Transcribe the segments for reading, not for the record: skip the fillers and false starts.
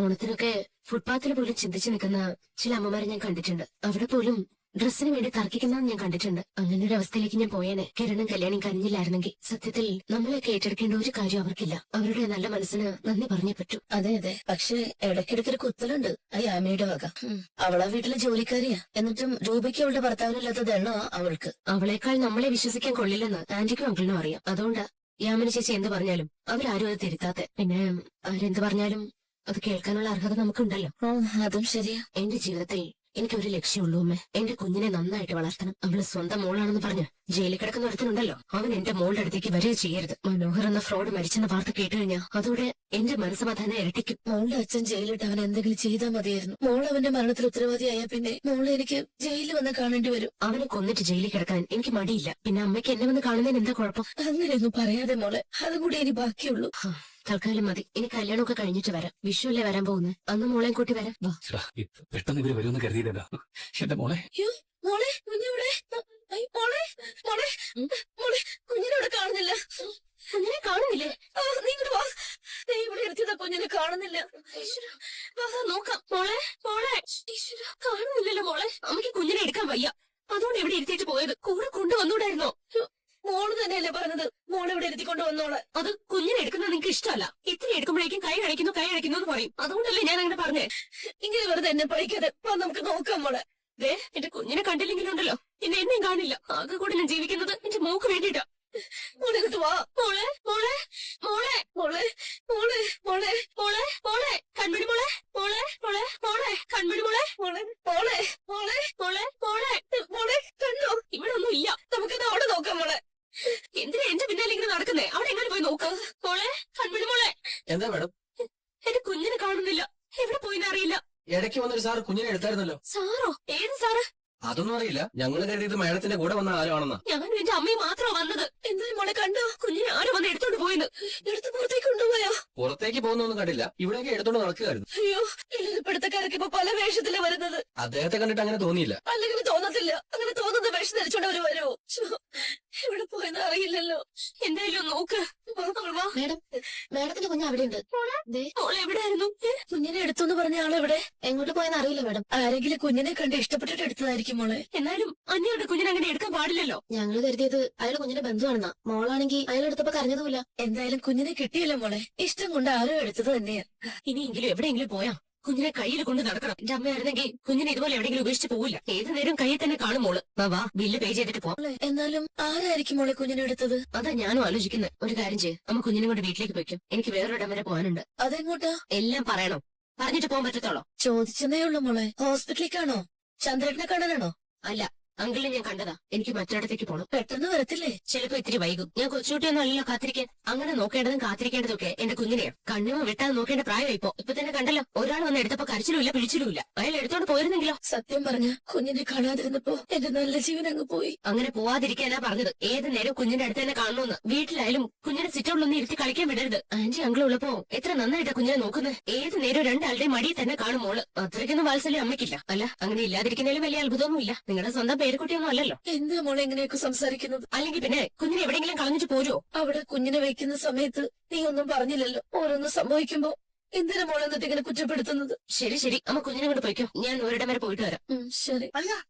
ഓണത്തിനൊക്കെ ഫുട്പാത്തിൽ പോലും ചിന്തിച്ചു നിൽക്കുന്ന ചില അമ്മമാരെ ഞാൻ കണ്ടിട്ടുണ്ട്. അവിടെ പോലും ഡ്രസ്സിന് വേണ്ടി തർക്കിക്കുന്നത് ഞാൻ കണ്ടിട്ടുണ്ട്. അങ്ങനെ ഒരു അവസ്ഥയിലേക്ക് ഞാൻ പോയേനെ. കിരണും കല്യാണം കഴിഞ്ഞില്ലായിരുന്നെങ്കിൽ സത്യത്തിൽ നമ്മളെയൊക്കെ ഏറ്റെടുക്കേണ്ട ഒരു കാര്യം അവർക്കില്ല. അവരുടെ നല്ല മനസ്സിന് നന്ദി പറഞ്ഞേ പറ്റൂ. അതെ അതെ, പക്ഷെ ഇടയ്ക്കിടയ്ക്കൊരു കുത്തലുണ്ട് ആ യാമിയുടെ വക. അവളാ വീട്ടിലെ ജോലിക്കാരിയാ. എന്നിട്ടും രൂപയ്ക്ക് അവളുടെ ഭർത്താവിനില്ലാത്തത് എണ്ണോ അവൾക്ക്. അവളെക്കാൾ നമ്മളെ വിശ്വസിക്കാൻ കൊള്ളില്ലെന്ന് ആന്റിക്കും അങ്കിളിനും അറിയാം. അതുകൊണ്ടാ യാമിനി ചേച്ചി എന്ത് പറഞ്ഞാലും അവരാരും അത് തിരുത്താത്തെ. പിന്നെ ആരെന്ത് പറഞ്ഞാലും അത് കേൾക്കാനുള്ള അർഹത നമുക്കുണ്ടല്ലോ. അതും ശരിയാ. എന്റെ ജീവിതത്തിൽ എനിക്കൊരു ലക്ഷ്യമുള്ളൂ അമ്മേ. എന്റെ കുഞ്ഞിനെ നന്നായിട്ട് വളർത്തണം. അവള് സ്വന്തം മോളാണെന്ന് പറഞ്ഞ് ജയിലിൽ കിടക്കുന്ന ഒരുത്തനുണ്ടല്ലോ, അവൻ എന്റെ മോളുടെ അടുത്തേക്ക് വരിക ചെയ്യരുത്. മനോഹർ എന്ന ഫ്രോഡ് മരിച്ചെന്ന വാർത്ത കേട്ടുകഴിഞ്ഞാൽ അതോടെ എന്റെ മനസ്സമാധാനം ഇരട്ടിക്കും. മോളുടെ അച്ഛൻ ജയിലിട്ട് അവൻ എന്തെങ്കിലും ചെയ്താൽ മതിയായിരുന്നു. മോൾ അവന്റെ മരണത്തിൽ ഉത്തരവാദിയായ പിന്നെ മോളെ എനിക്ക് ജയിലിൽ വന്ന് കാണേണ്ടി വരും. അവനെ കൊന്നിട്ട് ജയിലിൽ കിടക്കാൻ എനിക്ക് മടിയില്ല. പിന്നെ അമ്മയ്ക്ക് എന്നെ വന്ന് കാണുന്നതിന് എന്താ കുഴപ്പം? അങ്ങനെയൊന്നും പറയാതെ മോളെ, അതും കൂടി ഇനി ബാക്കിയുള്ളൂ. തൽക്കാലം മതി. ഇനി കല്യാണമൊക്കെ കഴിഞ്ഞിട്ട് വരാം. വിഷുവല്ലേ വരാൻ പോകുന്നത്, അന്ന് മോളെയും കൂട്ടി വരാം. പെട്ടെന്ന് ഇവര് വരുമെന്ന് കരുതിയില്ല എന്റെ മോളെ. മോളെ കുഞ്ഞിവിടെ, മോളെ മോളെ മോളെ കുഞ്ഞിനോട് കാണുന്നില്ല. കുഞ്ഞിനെ കാണുന്നില്ലേ? നീ ഇങ്ങോട്ട് വാ. ഇവിടെ എടുത്തതാ കുഞ്ഞിനെ കാണുന്നില്ല. നോക്കാം. മോളെ മോളെ കാണുന്നില്ലല്ലോ മോളെ. അമ്മയ്ക്ക് കുഞ്ഞിനെ എടുക്കാൻ വയ്യ, അതുകൊണ്ട് എവിടെ ഇരുത്തിയിട്ട് പോയത്. കൂടെ കൊണ്ടുവന്നൂടായിരുന്നോ? മോള് തന്നെയല്ലേ പറഞ്ഞത് മോളെ ഇവിടെ ഇരുത്തിക്കൊണ്ട് വന്നോളെ. അത് കുഞ്ഞിനെ എടുക്കുന്നത് നിങ്ങൾക്ക് ഇഷ്ടമല്ല. ഇത്തിരി എടുക്കുമ്പോഴേക്കും കൈ കഴിക്കുന്നു എന്ന് പറയും. അതുകൊണ്ടല്ലേ ഞാൻ അങ്ങനെ പറഞ്ഞേ. ഇങ്ങനെ വെറുതെ എന്നെ പഴിക്കാതെ നമുക്ക് നോക്കാം മോളെ. എന്റെ കുഞ്ഞിനെ കണ്ടില്ലെങ്കിലും ഉണ്ടല്ലോ, പിന്നെ എന്നെയും കാണില്ല. ആകെ കൂടെ ഞാൻ ജീവിക്കുന്നത് എന്റെ മോക്ക് വേണ്ടിട്ടാ. മോളെ ഇങ്ങോട്ട് വാ. മോളെ മോളെ മോളെ മോളെ മോളെ മോളെ മോളെ മോളെ കൺമണി മോളെ മോളെ മോളെ മോളെ കൺമണി മോളെ മോളെ മോളെ മോളെ മോളെ മോളെ മോളെ കണ്ടോ? ഇവിടെ ഒന്നും ഇല്ല. നമുക്കത് അവിടെ നോക്കാം മോളെ. എന്തിനാ എന്റെ പിന്നാലെ ഇങ്ങനെ നടക്കുന്നേ? അവിടെ എങ്ങനെ പോയി നോക്കാം. മോളെ കൺമണി മോളെ. എന്താ മാഡം? എന്റെ കുഞ്ഞിനെ കാണുന്നില്ല. എവിടെ പോയിന്ന് അറിയില്ല. ഇടയ്ക്ക് വന്നൊരു സാർ കുഞ്ഞിനെ എടുത്തായിരുന്നല്ലോ. സാറോ? ഏത് സാറ്? അതൊന്നും അറിയില്ല. ഞങ്ങൾ കരുതിയത് മാഡത്തിന്റെ കൂടെ വന്ന ആരോ ആണെന്നാ. ഞാനും എന്റെ അമ്മയും മാത്രമാ വന്നത്. എന്തായാലും മോളെ കണ്ടോ? കുഞ്ഞിനെ ആരോ വന്ന് എടുത്തോണ്ട് പോയിന്ന്. എടുത്ത് പുറത്തേക്ക് കൊണ്ടുപോയോ? പുറത്തേക്ക് പോകുന്നൊന്നും കണ്ടില്ല. ഇവിടെയൊക്കെ എടുത്തോണ്ട് നടക്കുകയായിരുന്നു. അയ്യോ, പിടുത്തക്കാരൊക്കെ ഇപ്പൊ പല വേഷത്തിലാ വരുന്നത്. അദ്ദേഹത്തെ കണ്ടിട്ട് അങ്ങനെ തോന്നിയില്ല. അല്ലെങ്കിൽ തോന്നത്തില്ല. അങ്ങനെ തോന്നുന്ന വേഷം ധരിച്ചോണ്ട് അവര് വരുമോ? എവിടെ പോയെന്ന് അറിയില്ലല്ലോ. എന്തായാലും നോക്ക്. മേഡം, മേഡത്തിന്റെ കുഞ്ഞ് അവിടെയുണ്ട്. മോളെ എവിടെയായിരുന്നു? കുഞ്ഞിനെ എടുത്തു പറഞ്ഞ ആളെവിടെ? എങ്ങോട്ട് പോയെന്ന് അറിയില്ല മേഡം. ആരെങ്കിലും കുഞ്ഞിനെ കണ്ട് ഇഷ്ടപ്പെട്ടിട്ട് എടുത്തതായിരിക്കും മോളെ. എന്നാലും അന്യരുടെ കുഞ്ഞിനെ അങ്ങനെ എടുക്കാൻ പാടില്ലല്ലോ. ഞങ്ങൾ കരുതിയത് അയാൾ കുഞ്ഞിന്റെ ബന്ധുവാണെന്നാ. മോളാണെങ്കിൽ അയാളെടുത്തപ്പോ കരഞ്ഞതുമില്ല. എന്തായാലും കുഞ്ഞിനെ കിട്ടിയല്ലോ മോളെ. ഇഷ്ടം കൊണ്ട് ആരോ എടുത്തത് തന്നെയാ. ഇനിയെങ്കിലും എവിടെയെങ്കിലും പോയാ കുഞ്ഞിനെ കയ്യിൽ കൊണ്ട് നടക്കണം. എന്റെ അമ്മയായിരുന്നെങ്കിൽ കുഞ്ഞിനെ ഇതുപോലെ എവിടെയെങ്കിലും ഉപേക്ഷിച്ച് പോവില്ല. ഏത് നേരം കയ്യിൽ തന്നെ കാണും മോള്. വാ ബില്ല് പേ ചെയ്തിട്ട് പോവാം. എന്നാലും ആരായിരിക്കും മോളെ കുഞ്ഞിനെ എടുത്തത്? അതാ ഞാനും ആലോചിക്കുന്നത്. ഒരു കാര്യം ചെയ്യും, അമ്മ കുഞ്ഞിനെ കൊണ്ട് വീട്ടിലേക്ക് പോയിക്കും. എനിക്ക് വേറൊരിടം വരെ പോകാനുണ്ട്. അതെങ്ങോട്ടാ? എല്ലാം പറയണോ? പറഞ്ഞിട്ട് പോകാൻ പറ്റത്തോളോ? ചോദിച്ചതേ ഉള്ളൂ മോളെ. ഹോസ്പിറ്റലിലേക്കാണോ? ചന്ദ്രനെ കാണാനാണോ? അല്ല, അങ്കിളിനെ ഞാൻ കണ്ടതാ. എനിക്ക് മറ്റൊരിടത്തേക്ക് പോകണം. പെട്ടെന്ന് വരത്തില്ലേ? ചിലപ്പോ ഇത്തിരി വൈകും. ഞാൻ കൊച്ചുകുട്ടിയൊന്നും അല്ലല്ലോ കാത്തിരിക്കാൻ. അങ്ങനെ നോക്കേണ്ടതും കാത്തിരിക്കേണ്ടതൊക്കെ എന്റെ കുഞ്ഞിനെയാ. കണ്ണുമോ വെട്ടാതെ നോക്കേണ്ട പ്രായം ഇപ്പൊ തന്നെ കണ്ടല്ലോ. ഒരാൾ വന്ന് എടുത്തപ്പോ കരച്ചിലുമില്ല പിഴിച്ചിലുമില്ല. അയാൾ എടുത്തോണ്ട് പോയിരുന്നെങ്കിലോ? സത്യം പറഞ്ഞ കുഞ്ഞിനെ കാണാതിരുന്നപ്പോ എന്റെ നല്ല ജീവൻ അങ്ങ് പോയി. അങ്ങനെ പോവാതിരിക്കാനാ പറഞ്ഞത്. ഏത് നേരം കുഞ്ഞിന്റെ അടുത്ത് തന്നെ കാണണമെന്ന്. വീട്ടിലായാലും കുഞ്ഞിനെ സിറ്റൗണിലൊന്നും ഇരുത്തി കളിക്കാൻ വിടരുത്. ആന്റി അങ്കിൾ ഉള്ളപ്പോ എത്ര നന്നായിട്ടാ കുഞ്ഞിനെ നോക്കുന്നത്. ഏത് നേരം രണ്ടാളുടെ മടിയിൽ തന്നെ കാണും മോള്. അത്രയ്ക്കൊന്നും വാത്സല്യം അമ്മയ്ക്കില്ല. അല്ല, അങ്ങനെ ഇല്ലാതിരിക്കുന്നതിലും വലിയ അത്ഭുതമൊന്നുമില്ല. നിങ്ങളുടെ സ്വന്തം പേരുകുട്ടിയൊന്നും അല്ലല്ലോ. എന്താ മോളെ എങ്ങനെയൊക്കെ സംസാരിക്കുന്നത്? അല്ലെങ്കിൽ പിന്നെ കുഞ്ഞിനെ എവിടെയെങ്കിലും കളഞ്ഞിട്ട് പോരുമോ? അവിടെ കുഞ്ഞിനെ വെക്കുന്ന സമയത്ത് നീ ഒന്നും പറഞ്ഞില്ലല്ലോ. ഓരോന്ന് സംഭവിക്കുമ്പോ എന്തിനാ മോളെ എന്നിട്ട് ഇങ്ങനെ കുറ്റപ്പെടുത്തുന്നത്? ശരി ശരി, അമ്മ കുഞ്ഞിനെ കൊണ്ട് പോയിക്കോ. ഞാൻ ഒരിടം വരെ പോയിട്ട് വരാം. ശരി.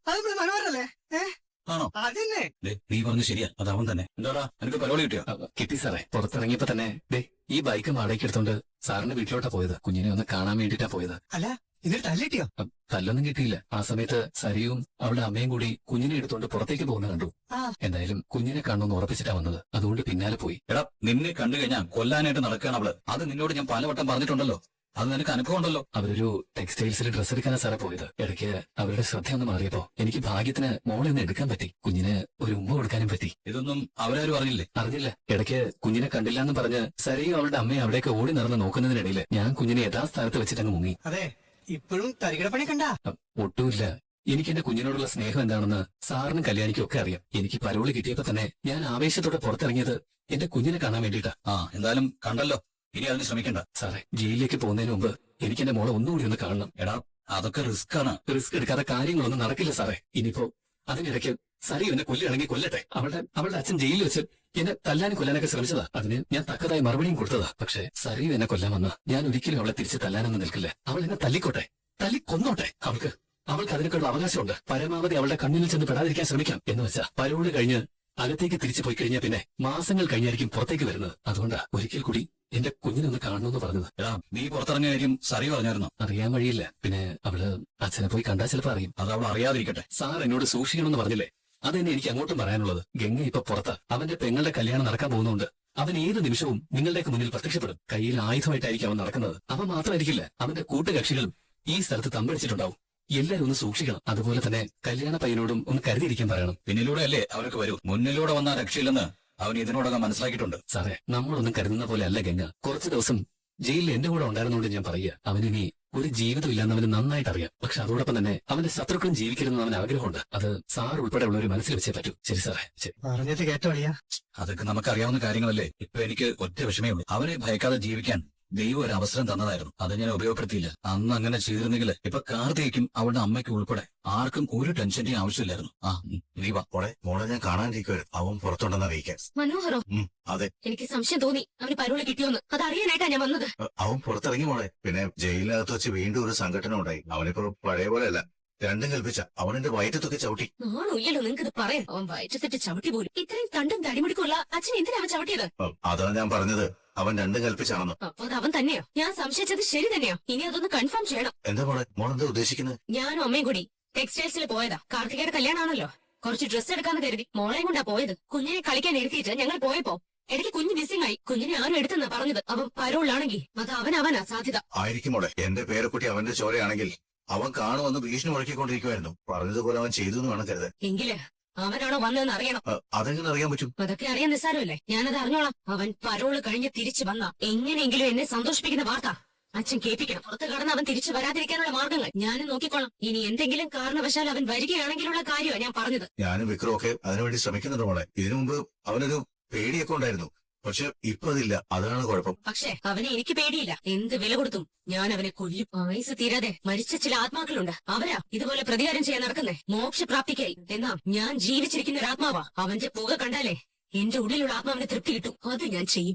മനോഹരല്ലേ? ആണോ? അതന്നെ. നീ പറഞ്ഞു ശരിയാ, അതവൻ തന്നെ. എന്താടാ നിനക്ക് പരോളി കിട്ടിയോ? കിട്ടി സാറേ. പുറത്തിറങ്ങിയപ്പോ തന്നെ ഈ ബൈക്ക് വാടകയ്ക്ക് എടുത്തോണ്ട് സാറിന്റെ വീട്ടിലോട്ടാ പോയത്. കുഞ്ഞിനെ ഒന്ന് കാണാൻ വേണ്ടിട്ടാ പോയത്. അല്ല, ഇതിൽ തല്ലിട്ടിയോ? തല്ലൊന്നും കിട്ടിയില്ല. ആ സമയത്ത് സരിയും അവളുടെ അമ്മയും കൂടി കുഞ്ഞിനെ എടുത്തോണ്ട് പുറത്തേക്ക് പോകുന്ന കണ്ടു. എന്തായാലും കുഞ്ഞിനെ കാണണമെന്ന് ഉറപ്പിച്ചിട്ടാ വന്നത്. അതുകൊണ്ട് പിന്നാലെ പോയി. എടാ, നിന്നെ കണ്ടു കഴിഞ്ഞാൽ കൊല്ലാനായിട്ട് നടക്കുകയാണ് അവള്. അത് നിന്നോട് ഞാൻ പലവട്ടം പറഞ്ഞിട്ടുണ്ടല്ലോ. അത് നിനക്ക് അനുഭവം ഉണ്ടല്ലോ. അവരൊരു ടെക്സ്റ്റൈൽസിൽ ഡ്രസ്സ് എടുക്കാനാ സാറേ പോയത്. ഇടയ്ക്ക് അവരുടെ ശ്രദ്ധ ഒന്ന് മാറിയപ്പോ എനിക്ക് ഭാഗ്യത്തിന് മോളെ ഒന്ന് എടുക്കാൻ പറ്റി. കുഞ്ഞിന് ഒരു ഉമ്മ കൊടുക്കാനും പറ്റി. ഇതൊന്നും അവരാരും അറിഞ്ഞില്ലേ? അറിഞ്ഞില്ല. ഇടയ്ക്ക് കുഞ്ഞിനെ കണ്ടില്ല എന്ന് പറഞ്ഞ് സരിയും അവളുടെ അമ്മയും അവിടേക്ക് ഓടി നടന്ന് നോക്കുന്നതിനിടയിൽ ഞാൻ കുഞ്ഞിനെ യഥാസ്ഥാനത്ത് വെച്ചിട്ടങ്ങ് മുങ്ങി. അതെ, ഇപ്പോഴും തരികിട പണി കണ്ട? ഒട്ടുമില്ല. എനിക്ക് എന്റെ കുഞ്ഞിനോടുള്ള സ്നേഹം എന്താണെന്ന് സാറിനും കല്യാണിക്കും ഒക്കെ അറിയാം. എനിക്ക് പരോളി കിട്ടിയപ്പോ തന്നെ ഞാൻ ആവേശത്തോടെ പുറത്തിറങ്ങിയത് എന്റെ കുഞ്ഞിനെ കാണാൻ വേണ്ടിയിട്ടാ. എന്തായാലും കണ്ടല്ലോ, ഇനി അതിന് ശ്രമിക്കണ്ട. സാറേ, ജയിലിലേക്ക് പോകുന്നതിന് മുമ്പ് എനിക്ക് എന്റെ മോളെ ഒന്നുകൂടി ഒന്ന് കാണണം. എടാ, അതൊക്കെ റിസ്ക് ആണ്. റിസ്ക് എടുക്കാതെ കാര്യങ്ങളൊന്നും നടക്കില്ല സാറേ. ഇനിയിപ്പോ അതിനിടയ്ക്ക് സരി എന്നെ കൊല്ലുകയാണെങ്കിൽ കൊല്ലട്ടെ. അവളുടെ അച്ഛൻ ജയിലിൽ വെച്ച് എന്നെ തല്ലാനും കൊല്ലാനൊക്കെ ശ്രമിച്ചതാ. അതിന് ഞാൻ തക്കതായി മറുപടിയും കൊടുത്തതാ. പക്ഷെ സരിയു എന്നെ കൊല്ലാൻ വന്ന ഞാൻ ഒരിക്കലും അവളെ തിരിച്ച് തല്ലാനൊന്നും നിൽക്കില്ല. അവൾ എന്നെ തല്ലിക്കോട്ടെ, തല്ലിക്കൊന്നോട്ടെ. അവൾക്ക് അതിനൊക്കെയുള്ള അവകാശമുണ്ട്. പരമാവധി അവളുടെ കണ്ണിൽ ചെന്ന് പെടാതിരിക്കാൻ ശ്രമിക്കാം. എന്ന് വെച്ചാ പരോള് കഴിഞ്ഞ് അകത്തേക്ക് തിരിച്ചു പോയി കഴിഞ്ഞാൽ പിന്നെ മാസങ്ങൾ കഴിഞ്ഞായിരിക്കും പുറത്തേക്ക് വരുന്നത്. അതുകൊണ്ടാ ഒരിക്കൽ കൂടി എന്റെ കുഞ്ഞിനൊന്ന് കാണണമെന്ന് പറഞ്ഞത്. എടാ നീ പുറത്തിറങ്ങിയ കാര്യം സറി പറഞ്ഞായിരുന്നോ? അറിയാൻ വഴിയില്ല. പിന്നെ അവള് അച്ഛനെ പോയി കണ്ടാൽ ചിലപ്പോ അറിയും. അത് അവൾ അറിയാതിരിക്കട്ടെ. സാർ എന്നോട് സൂക്ഷിക്കണമെന്ന് പറഞ്ഞില്ലേ? അതന്നെ എനിക്ക് അങ്ങോട്ടും പറയാനുള്ളത്. ഗംഗ ഇപ്പൊ പുറത്താ. അവന്റെ പെങ്ങളുടെ കല്യാണം നടക്കാൻ പോകുന്നുണ്ട്. അവൻ ഏത് നിമിഷവും നിങ്ങളുടെയൊക്കെ മുന്നിൽ പ്രത്യക്ഷപ്പെടും. കയ്യിൽ ആയുധമായിട്ടായിരിക്കും അവൻ നടക്കുന്നത്. അവൻ മാത്രമായിരിക്കില്ല, അവന്റെ കൂട്ടുകക്ഷികളും ഈ സ്ഥലത്ത് തമ്പടിച്ചിട്ടുണ്ടാവും. എല്ലാരും ഒന്ന് സൂക്ഷിക്കണം. അതുപോലെ തന്നെ കല്യാണ പയ്യനോടും ഒന്ന് കരുതിയിരിക്കാൻ പറയണം. പിന്നിലൂടെ അല്ലേ അവർക്ക് വരൂ. മുന്നിലൂടെ വന്നാൽ രക്ഷയില്ലെന്ന് അവൻ ഇതിനോടകം മനസ്സിലാക്കിയിട്ടുണ്ട്. സാറേ, നമ്മളൊന്നും കരുതുന്ന പോലെ അല്ല ഗംഗ. കുറച്ചു ദിവസം ജയിലിൽ എന്റെ കൂടെ ഉണ്ടായിരുന്നോണ്ട് ഞാൻ പറയുക, അവനിനി ഒരു ജീവിതം ഇല്ലാന്ന് അവന് നന്നായിട്ട് അറിയാം. പക്ഷെ അതോടൊപ്പം തന്നെ അവന്റെ ശത്രുക്കളും ജീവിക്കരുതെന്ന് അവന് ആഗ്രഹമുണ്ട്. അത് സാർ ഉൾപ്പെടെയുള്ള ഒരു മനസ്സിൽ വെച്ചേ പറ്റൂ. ശരി സാറേ, ശരി. പറഞ്ഞത് കേട്ടോ അളിയാ? അതൊക്കെ നമുക്കറിയാവുന്ന കാര്യങ്ങളല്ലേ. ഇപ്പൊ എനിക്ക് ഒറ്റ വിഷമേ ഉള്ളൂ. അവനെ ഭയക്കാതെ ജീവിക്കാൻ ദൈവം ഒരു അവസരം തന്നതായിരുന്നു. അത് ഞാൻ ഉപയോഗപ്പെടുത്തിയില്ല. അന്ന് അങ്ങനെ ചെയ്തിരുന്നെങ്കിൽ ഇപ്പൊ കാർത്തികയ്ക്കും അവളുടെ അമ്മയ്ക്കും ഉൾപ്പെടെ ആർക്കും ഒരു ടെൻഷന്റെയും ആവശ്യമില്ലായിരുന്നു. നീ വാ. മോളെ ഞാൻ കാണാനിരിക്കുവായിരുന്നു. അവൻ പുറത്തുണ്ടെന്ന് അറിയിക്കാൻ. മനോഹരോ? അതെ, എനിക്ക് സംശയം തോന്നി അവന് പരോള് കിട്ടിയോന്ന്. അത് അറിയാനായിട്ടാ ഞാൻ വന്നത്. അവൻ പുറത്തിറങ്ങി മോളെ. പിന്നെ ജയിലിനകത്ത് വെച്ച് വീണ്ടും ഒരു സംഘടന ഉണ്ടായി. അവനിപ്പോ പഴയ പോലെ അല്ല, രണ്ടും കൽപ്പിച്ച അവനെന്റെ വയറ്റത്തൊക്കെ ചവിട്ടി. ആണോ ഇല്ലല്ലോ നിങ്ങൾക്കിത് പറയാം. അവൻ വയറ്റത്തിട്ട് ചവിട്ടി പോലും. ഇത്രയും തണ്ടും തടിമിടിക്കുള്ള അച്ഛൻ എന്തിനാ അവൻ ചവിട്ടിയത്? അതാ ഞാൻ പറഞ്ഞത്, അവൻ രണ്ടും കൽപ്പിച്ചാണെന്ന്. അപ്പൊ അത് അവൻ തന്നെയോ? ഞാൻ സംശയിച്ചത് ശരി തന്നെയോ? ഇനി അതൊന്ന് കൺഫേം ചെയ്യണം. എന്താ മോളെന്താ ഉദ്ദേശിക്കുന്നത്? ഞാനും അമ്മയും കൂടി ടെക്സ്റ്റൈൽസിൽ പോയതാ. കാർത്തികയുടെ കല്യാണമാണല്ലോ. കുറച്ച് ഡ്രസ്സ് എടുക്കാന്ന് കരുതി മോളെയും കൊണ്ടാ പോയത്. കുഞ്ഞിനെ കളിക്കാൻ ഇരുത്തിയിട്ട് ഞങ്ങൾ പോയപ്പോ ഇടയ്ക്ക് കുഞ്ഞ് മിസ്സിംഗ് ആയി. കുഞ്ഞിനെ ആരും എടുത്തെന്നാ പറഞ്ഞത്. അവൻ പരോളാണെങ്കിൽ അത് അവനാ സാധ്യത. ആയിരിക്കും മോളെ. എന്റെ പേരക്കുട്ടി അവന്റെ ചോരയാണെങ്കിൽ അവൻ കാണുമെന്ന് ഭീഷണി മുഴക്കിക്കൊണ്ടിരിക്കുവായിരുന്നു. പറഞ്ഞതുപോലെ അവൻ ചെയ്തു എന്ന് വേണം കരുതാൻ. എങ്കില് അവനാണോ വന്നതെന്ന് അറിയണം. അതെങ്ങനെ അറിയാൻ പറ്റും? അതൊക്കെ അറിയാൻ നിസ്സാരമല്ലേ? ഞാനത് അറിഞ്ഞോളാം. അവൻ പരോള് കഴിഞ്ഞ് തിരിച്ചു വന്ന എങ്ങനെയെങ്കിലും എന്നെ സന്തോഷിപ്പിക്കുന്ന വാർത്ത അച്ഛൻ കേൾപ്പിക്കണം. പുറത്ത് കടന്ന് അവൻ തിരിച്ചു വരാതിരിക്കാനുള്ള മാർഗങ്ങൾ ഞാനും നോക്കിക്കോളാം. ഇനി എന്തെങ്കിലും കാരണവശാൽ അവൻ വരികയാണെങ്കിലുള്ള കാര്യമാണ് ഞാൻ പറഞ്ഞത്. ഞാനും വിക്രം ഒക്കെ അതിനുവേണ്ടി ശ്രമിക്കുന്നുണ്ട് മോളെ. ഇതിനു മുമ്പ് അവനൊരു പേടിയൊക്കെ ഉണ്ടായിരുന്നു. പക്ഷെ ഇപ്പൊ അതില്ല. അതാണ് കുഴപ്പം. പക്ഷെ അവനെ എനിക്ക് പേടിയില്ല. എന്ത് വില കൊടുത്തും ഞാൻ അവനെ കൊല്ലും. ആയുസ് തീരാതെ മരിച്ച ചില ആത്മാക്കളുണ്ട്. അവരാ ഇതുപോലെ പ്രതികാരം ചെയ്യാൻ നടക്കുന്നേ, മോക്ഷപ്രാപ്തിക്കായി. എന്നാ ഞാൻ ജീവിച്ചിരിക്കുന്ന ഒരു ആത്മാവാ. അവന്റെ പുക കണ്ടാലേ എന്റെ ഉള്ളിലുള്ള ആത്മാവിന് തൃപ്തി കിട്ടും. അത് ഞാൻ ചെയ്യും.